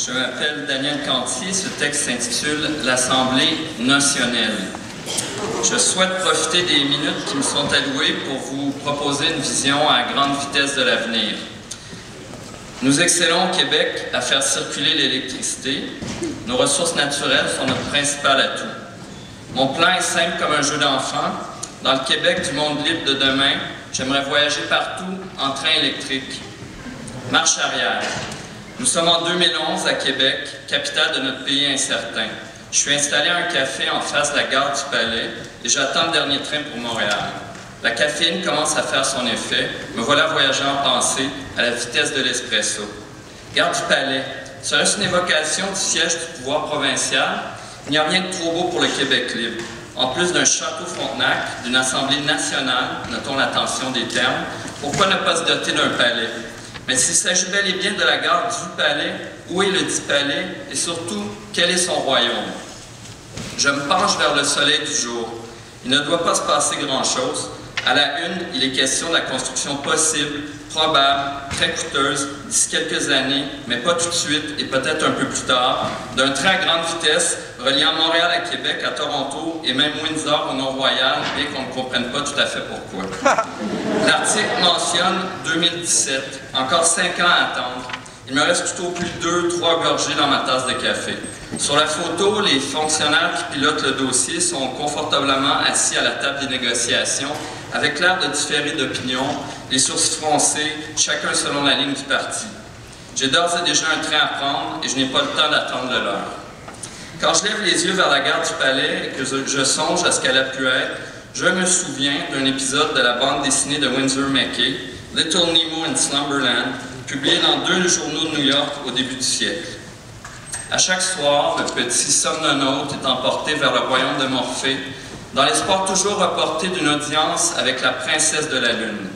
Je m'appelle Daniel Cantier. Ce texte s'intitule « L'Assemblée notionnelle ». Je souhaite profiter des minutes qui me sont allouées pour vous proposer une vision à grande vitesse de l'avenir. Nous excellons au Québec à faire circuler l'électricité. Nos ressources naturelles sont notre principal atout. Mon plan est simple comme un jeu d'enfant. Dans le Québec du monde libre de demain, j'aimerais voyager partout en train électrique. Marche arrière. Nous sommes en 2011 à Québec, capitale de notre pays incertain. Je suis installé à un café en face de la gare du Palais et j'attends le dernier train pour Montréal. La caféine commence à faire son effet. Me voilà voyager en pensée à la vitesse de l'espresso. Gare du Palais. Serait-ce une évocation du siège du pouvoir provincial? Il n'y a rien de trop beau pour le Québec libre. En plus d'un château Frontenac, d'une assemblée nationale, notons l'attention des termes, pourquoi ne pas se doter d'un palais? Mais s'il s'agit bel et bien de la gare du Palais, où est le dit palais et surtout, quel est son royaume? Je me penche vers le soleil du jour. Il ne doit pas se passer grand-chose. À la une, il est question de la construction possible, probable, très coûteuse, d'ici quelques années, mais pas tout de suite et peut-être un peu plus tard, d'un train à grande vitesse reliant Montréal à Québec, à Toronto et même Windsor au Mont-Royal, bien qu'on ne comprenne pas tout à fait pourquoi. L'article mentionne 2017, encore 5 ans à attendre. Il me reste tout au plus 2-3 gorgées dans ma tasse de café. Sur la photo, les fonctionnaires qui pilotent le dossier sont confortablement assis à la table des négociations, avec l'air de différer d'opinion, les sourcils froncés, chacun selon la ligne du parti. J'ai d'ores et déjà un train à prendre et je n'ai pas le temps d'attendre le leur. Quand je lève les yeux vers la gare du Palais et que je songe à ce qu'elle a pu être, je me souviens d'un épisode de la bande dessinée de Winsor McCay, Little Nemo in Slumberland, publié dans 2 journaux de New York au début du siècle. À chaque soir, le petit somnonaute est emporté vers le royaume de Morphée, dans l'espoir toujours reporté d'une audience avec la princesse de la Lune.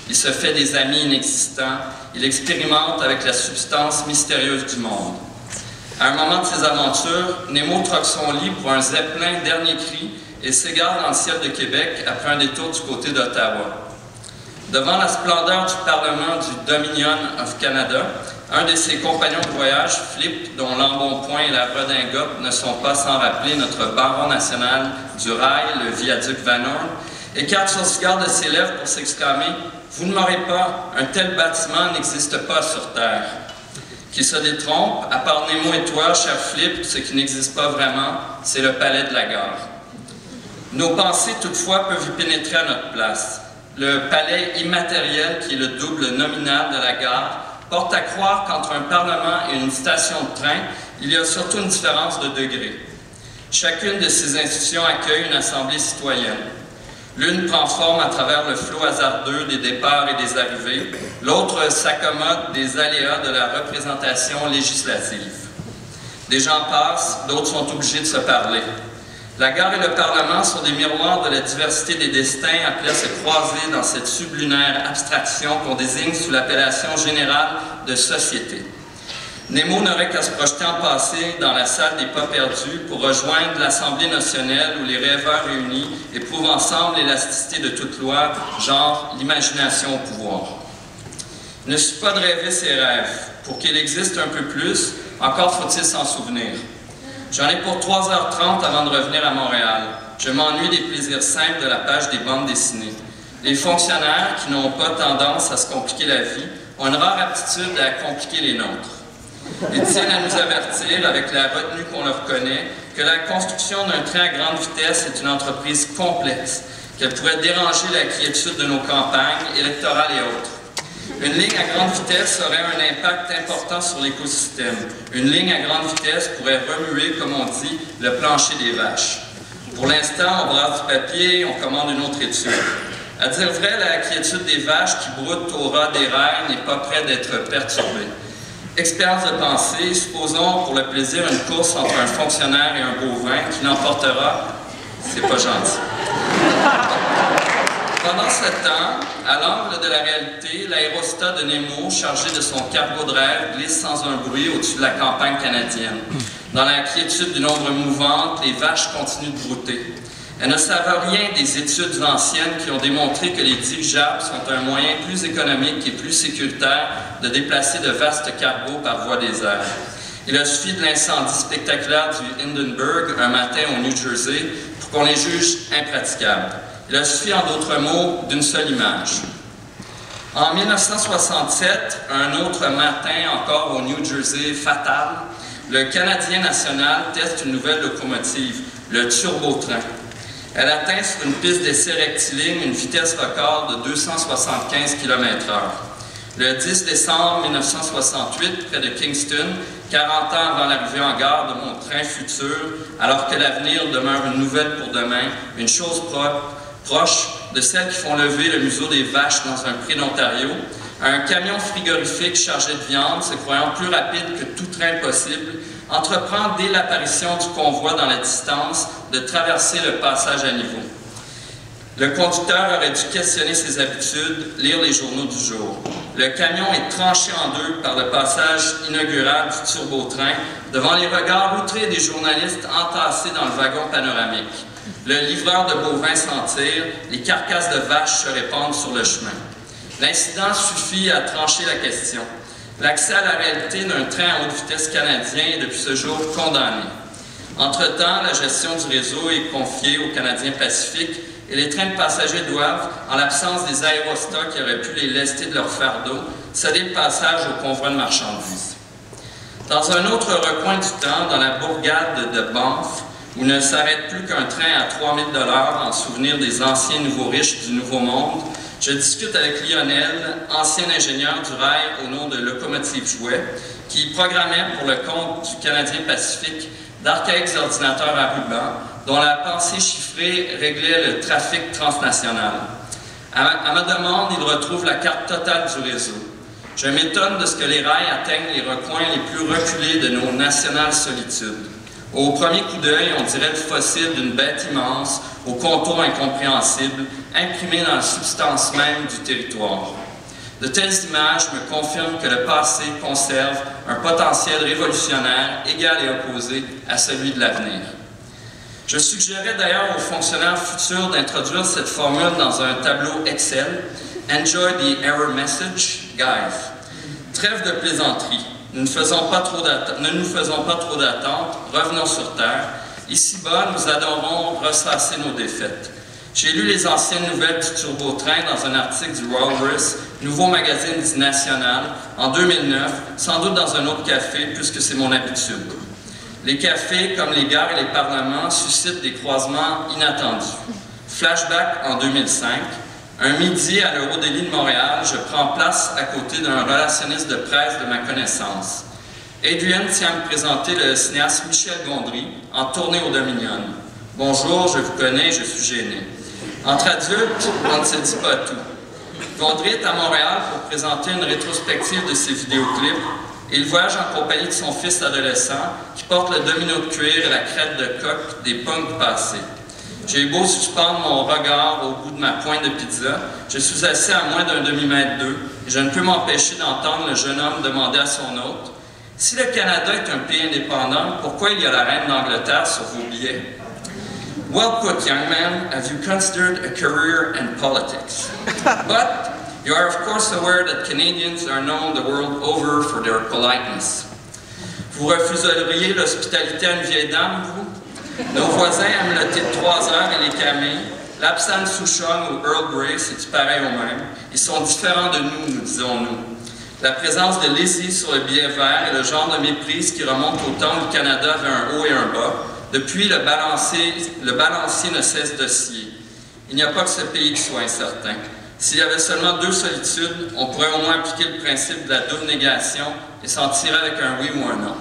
Il se fait des amis inexistants, il expérimente avec la substance mystérieuse du monde. À un moment de ses aventures, Nemo troque son lit pour un zeppelin dernier cri et s'égare dans le ciel de Québec après un détour du côté d'Ottawa. Devant la splendeur du Parlement du Dominion of Canada, un de ses compagnons de voyage, Flip, dont l'embonpoint et la redingote ne sont pas sans rappeler notre baron national du rail, le viaduc Van Horn, écarte son cigare de ses lèvres pour s'exclamer « Vous ne m'aurez pas, un tel bâtiment n'existe pas sur Terre. » Qui se détrompe, à part Nemo et toi, cher Flip, ce qui n'existe pas vraiment, c'est le palais de la gare. Nos pensées, toutefois, peuvent y pénétrer à notre place. Le palais immatériel, qui est le double nominal de la gare, porte à croire qu'entre un parlement et une station de train, il y a surtout une différence de degré. Chacune de ces institutions accueille une assemblée citoyenne. L'une prend forme à travers le flot hasardeux des départs et des arrivées, l'autre s'accommode des aléas de la représentation législative. Des gens passent, d'autres sont obligés de se parler. La gare et le Parlement sont des miroirs de la diversité des destins appelés à se croiser dans cette sublunaire abstraction qu'on désigne sous l'appellation générale de société. Nemo n'aurait qu'à se projeter en passé dans la salle des pas perdus pour rejoindre l'Assemblée nationale où les rêveurs réunis éprouvent ensemble l'élasticité de toute loi, genre l'imagination au pouvoir. Il ne suffit pas de rêver ses rêves. Pour qu'il existe un peu plus, encore faut-il s'en souvenir. J'en ai pour 3h30 avant de revenir à Montréal. Je m'ennuie des plaisirs simples de la page des bandes dessinées. Les fonctionnaires, qui n'ont pas tendance à se compliquer la vie, ont une rare aptitude à compliquer les nôtres. Ils tiennent à nous avertir, avec la retenue qu'on leur connaît, que la construction d'un train à grande vitesse est une entreprise complexe, qu'elle pourrait déranger la quiétude de nos campagnes électorales et autres. Une ligne à grande vitesse aurait un impact important sur l'écosystème. Une ligne à grande vitesse pourrait remuer, comme on dit, le plancher des vaches. Pour l'instant, on brasse du papier, on commande une autre étude. À dire vrai, la quiétude des vaches qui broutent au ras des rails n'est pas près d'être perturbée. Expérience de pensée, supposons pour le plaisir une course entre un fonctionnaire et un bovin qui l'emportera, c'est pas gentil. Pendant ce temps, à l'angle de la réalité, l'aérostat de Nemo, chargé de son cargo de rêve, glisse sans un bruit au-dessus de la campagne canadienne. Dans la quiétude d'une ombre mouvante, les vaches continuent de brouter. Elles ne savent rien des études anciennes qui ont démontré que les dirigeables sont un moyen plus économique et plus sécuritaire de déplacer de vastes cargos par voie des airs. Il a suffi de l'incendie spectaculaire du Hindenburg un matin au New Jersey pour qu'on les juge impraticables. Il a suffi, en d'autres mots, d'une seule image. En 1967, un autre matin encore au New Jersey fatal, le Canadien national teste une nouvelle locomotive, le Turbotrain. Elle atteint sur une piste d'essai rectiligne une vitesse record de 275 km/h. Le 10 décembre 1968, près de Kingston, 40 ans avant l'arrivée en gare de mon train futur, alors que l'avenir demeure une nouvelle pour demain, une chose proche de celles qui font lever le museau des vaches dans un pré d'Ontario, un camion frigorifique chargé de viande, se croyant plus rapide que tout train possible, entreprend dès l'apparition du convoi dans la distance de traverser le passage à niveau. Le conducteur aurait dû questionner ses habitudes, lire les journaux du jour. Le camion est tranché en deux par le passage inaugural du turbotrain devant les regards outrés des journalistes entassés dans le wagon panoramique. Le livreur de bovins s'en tire, les carcasses de vaches se répandent sur le chemin. L'incident suffit à trancher la question. L'accès à la réalité d'un train à haute vitesse canadien est depuis ce jour condamné. Entre-temps, la gestion du réseau est confiée au Canadien Pacifique et les trains de passagers doivent, en l'absence des aérostats qui auraient pu les lester de leur fardeau, céder le passage au convoi de marchandises. Dans un autre recoin du temps, dans la bourgade de Banff, où ne s'arrête plus qu'un train à 3 000 $ en souvenir des anciens nouveaux riches du Nouveau Monde, je discute avec Lionel, ancien ingénieur du rail au nom de Locomotive Jouet, qui programmait pour le compte du Canadien Pacifique d'archaïques ordinateurs à ruban, dont la pensée chiffrée réglait le trafic transnational. À ma demande, il retrouve la carte totale du réseau. Je m'étonne de ce que les rails atteignent les recoins les plus reculés de nos nationales solitudes. Au premier coup d'œil, on dirait le fossile d'une bête immense, au contour incompréhensible, imprimé dans la substance même du territoire. De telles images me confirment que le passé conserve un potentiel révolutionnaire égal et opposé à celui de l'avenir. Je suggérais d'ailleurs aux fonctionnaires futurs d'introduire cette formule dans un tableau Excel. Enjoy the error message, guys. Trêve de plaisanterie. Ne nous faisons pas trop d'attentes, revenons sur Terre. Ici-bas, nous adorons ressasser nos défaites. J'ai lu les anciennes nouvelles du Turbotrain dans un article du Walrus, nouveau magazine dit National, en 2009, sans doute dans un autre café, puisque c'est mon habitude. Les cafés, comme les gares et les parlements, suscitent des croisements inattendus. Flashback en 2005. Un midi à l'Eurodélie de Montréal, je prends place à côté d'un relationniste de presse de ma connaissance. Adrian tient à me présenter le cinéaste Michel Gondry, en tournée au Dominion. Bonjour, je vous connais, je suis gêné. Entre adultes, on ne se dit pas tout. Gondry est à Montréal pour présenter une rétrospective de ses vidéoclips. Il voyage en compagnie de son fils adolescent qui porte le domino de cuir et la crête de coq des punks passés. J'ai beau suspendre mon regard au bout de ma pointe de pizza, je suis assis à moins d'un demi-mètre d'eux et je ne peux m'empêcher d'entendre le jeune homme demander à son hôte « Si le Canada est un pays indépendant, pourquoi il y a la reine d'Angleterre sur vos billets? » Well put, young man, have you considered a career in politics? But you are of course aware that Canadians are known the world over for their politeness. Vous refuseriez l'hospitalité à une vieille dame, vous? Nos voisins aiment le thé de 3 heures et les camées. L'absinthe Souchong ou Earl Grey, c'est-tu pareil au même? Ils sont différents de nous, nous disons-nous. La présence de Lizzie sur le billet vert est le genre de méprise qui remonte au temps où le Canada avait un haut et un bas. Depuis, le balancier ne cesse d'osciller. Il n'y a pas que ce pays qui soit incertain. S'il y avait seulement 2 solitudes, on pourrait au moins appliquer le principe de la double négation et s'en tirer avec un oui ou un non.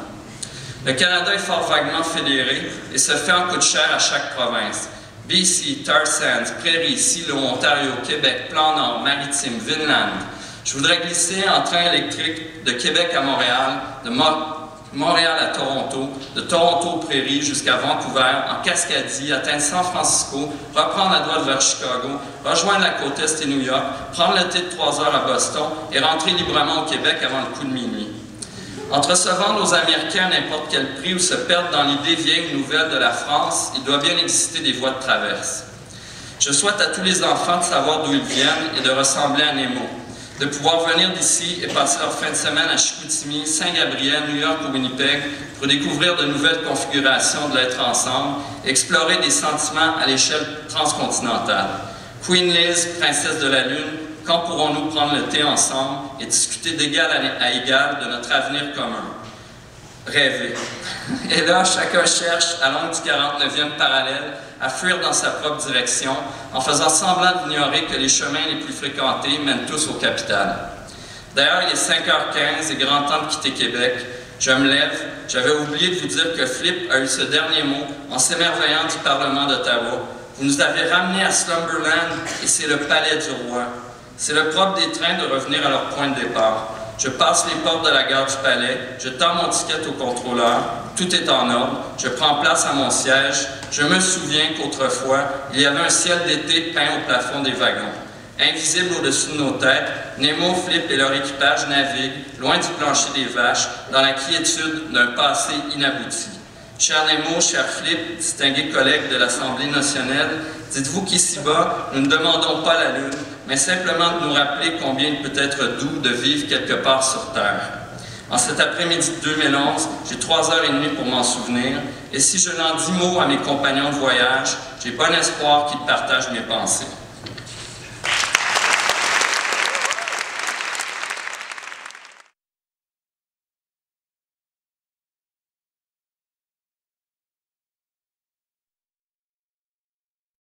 Le Canada est fort vaguement fédéré et se fait en coûte cher à chaque province. BC, Tar Sands, Prairie, Silo, Ontario, Québec, Plan Nord, Maritime, Vinland. Je voudrais glisser en train électrique de Québec à Montréal, de Montréal à Toronto, de Toronto aux Prairies jusqu'à Vancouver, en Cascadie, atteindre San Francisco, reprendre la droite vers Chicago, rejoindre la côte Est et New York, prendre le thé de 3 heures à Boston et rentrer librement au Québec avant le coup de minuit. Entre se vendre aux Américains à n'importe quel prix ou se perdre dans l'idée vieille ou nouvelle de la France, il doit bien exister des voies de traverse. Je souhaite à tous les enfants de savoir d'où ils viennent et de ressembler à Nemo. de pouvoir venir d'ici et passer leur fin de semaine à Chicoutimi, Saint-Gabriel, New York ou Winnipeg pour découvrir de nouvelles configurations de l'être ensemble et explorer des sentiments à l'échelle transcontinentale. Queen Liz, princesse de la Lune, quand pourrons-nous prendre le thé ensemble et discuter d'égal à égal de notre avenir commun? Rêver. Et là, chacun cherche, à l'angle du 49e parallèle, à fuir dans sa propre direction, en faisant semblant d'ignorer que les chemins les plus fréquentés mènent tous aux capitales. D'ailleurs, il est 5h15 et grand temps de quitter Québec. Je me lève. J'avais oublié de vous dire que Flip a eu ce dernier mot en s'émerveillant du Parlement d'Ottawa. Vous nous avez ramenés à Slumberland et c'est le palais du roi. C'est le propre des trains de revenir à leur point de départ. Je passe les portes de la gare du Palais, je tends mon ticket au contrôleur, tout est en ordre, je prends place à mon siège. Je me souviens qu'autrefois, il y avait un ciel d'été peint au plafond des wagons. Invisible au-dessus de nos têtes, Nemo, Flip et leur équipage naviguent, loin du plancher des vaches, dans la quiétude d'un passé inabouti. Cher Nemo, cher Flip, distingués collègues de l'Assemblée nationale, dites-vous qu'ici-bas, nous ne demandons pas la Lune, mais simplement de nous rappeler combien il peut être doux de vivre quelque part sur Terre. En cet après-midi de 2011, j'ai 3h30 pour m'en souvenir, et si je n'en dis mot à mes compagnons de voyage, j'ai bon espoir qu'ils partagent mes pensées.